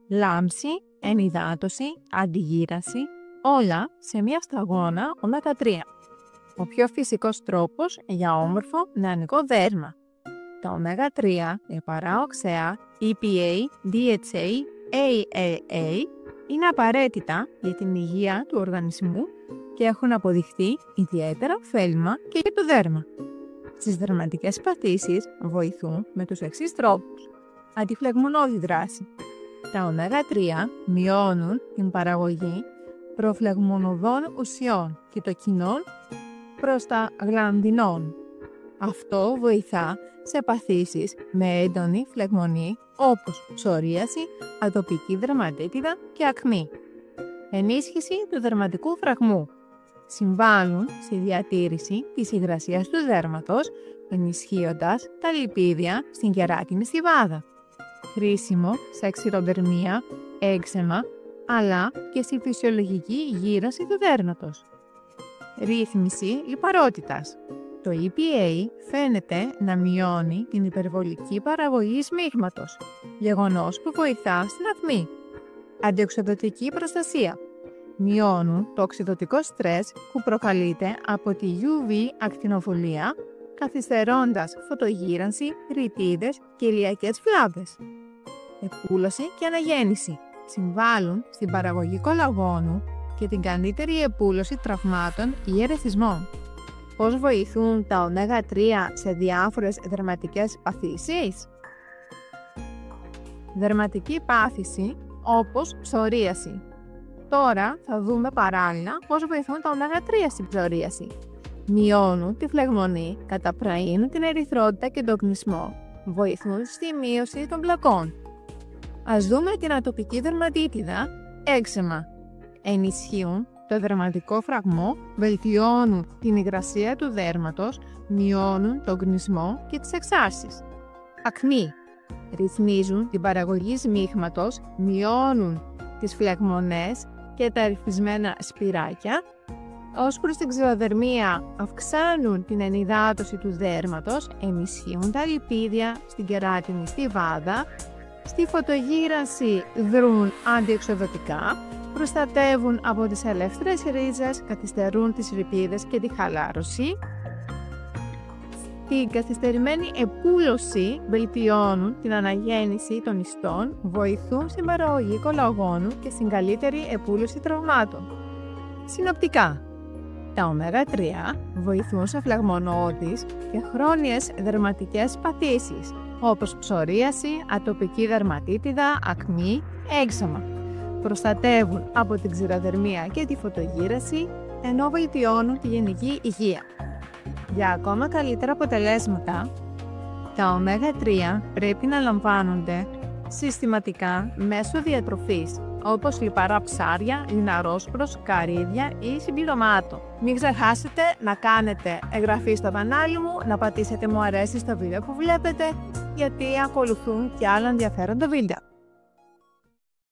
λάμψη, ενυδάτωση, αντιγύραση, όλα σε μια σταγόνα ω3. Ο πιο φυσικός τρόπος για όμορφο νεανικό δέρμα. Τα ω3 λιπαρά οξέα EPA, DHA, AAA είναι απαραίτητα για την υγεία του οργανισμού και έχουν αποδειχθεί ιδιαίτερα ωφέλιμα και για το δέρμα. Στις δερματικές παθήσεις βοηθούν με τους εξής τρόπους. Αντιφλεγμονώδη δράση. Τα ω3 μειώνουν την παραγωγή προφλεγμονωδών ουσιών κυτοκινών προς τα γλανδινών. Αυτό βοηθά σε παθήσεις με έντονη φλεγμονή όπως ψωρίαση, ατοπική δερματίτιδα και ακμή. Ενίσχυση του δερματικού φραγμού. Συμβάλλουν στη διατήρηση της υγρασίας του δέρματος, ενισχύοντας τα λιπίδια στην κεράτινη στιβάδα. Χρήσιμο σε ξηροδερμία, έξαιμα, αλλά και στη φυσιολογική γύρανση του δέρματος. Ρύθμιση λιπαρότητας. Το EPA φαίνεται να μειώνει την υπερβολική παραγωγή σμίγματος, γεγονός που βοηθά στην ακμή. Αντιοξυδωτική προστασία. Μειώνουν το οξυδωτικό στρες που προκαλείται από τη UV ακτινοβολία, καθυστερώντας φωτογύρανση, ρητίδες και ηλιακές φλάβες. Επούλωση και αναγέννηση. Συμβάλλουν στην παραγωγή κολαγόνου και την καλύτερη επούλωση τραυμάτων ή ερεθισμών. Πώς βοηθούν τα ω3 σε διάφορες δερματικές παθήσεις? Δερματική πάθηση όπως ψωρίαση. Τώρα θα δούμε παράλληλα πώς βοηθούν τα ω3 στην ψωρίαση. Μειώνουν τη φλεγμονή, καταπραίνουν την ερυθρότητα και τον κνισμό. Βοηθούν στη μείωση των πλακών. Ας δούμε την ατοπική δερματίτιδα, έξαιμα. Ενισχύουν το δερματικό φραγμό, βελτιώνουν την υγρασία του δέρματος, μειώνουν τον κνισμό και τις εξάρσεις. Ακμή. Ρυθμίζουν την παραγωγή σμίγματος, μειώνουν τις φλεγμονές και τα ρυθμισμένα σπυράκια. Ως προς την ξηροδερμία, αυξάνουν την ενυδάτωση του δέρματος, ενισχύουν τα λιπίδια στην κεράτινη στιβάδα. Στη φωτογύρανση δρούν αντιοξυδωτικά, προστατεύουν από τις ελεύθερες ρίζες, καθυστερούν τις ρηπίδες και τη χαλάρωση. Την καθυστερημένη επούλωση βελτιώνουν την αναγέννηση των ιστών, βοηθούν στην παραγωγή κολαγόνου και στην καλύτερη επούλωση τραυμάτων. Συνοπτικά, τα ω3 βοηθούν σε φλεγμονώδεις και χρόνιες δερματικές παθήσεις, όπως ψωρίαση, ατοπική δερματίτιδα, ακμή, έξαιμα. Προστατεύουν από την ξηροδερμία και τη φωτογύραση, ενώ βελτιώνουν τη γενική υγεία. Για ακόμα καλύτερα αποτελέσματα, τα ω3 πρέπει να λαμβάνονται συστηματικά μέσω διατροφής, όπως λιπαρά ψάρια, λιναρόσπρος, καρύδια ή συμπληρωμάτων. Μην ξεχάσετε να κάνετε εγγραφή στο κανάλι μου, να πατήσετε μου αρέσει στο βίντεο που βλέπετε, γιατί ακολουθούν και άλλα ενδιαφέροντα βίντεο.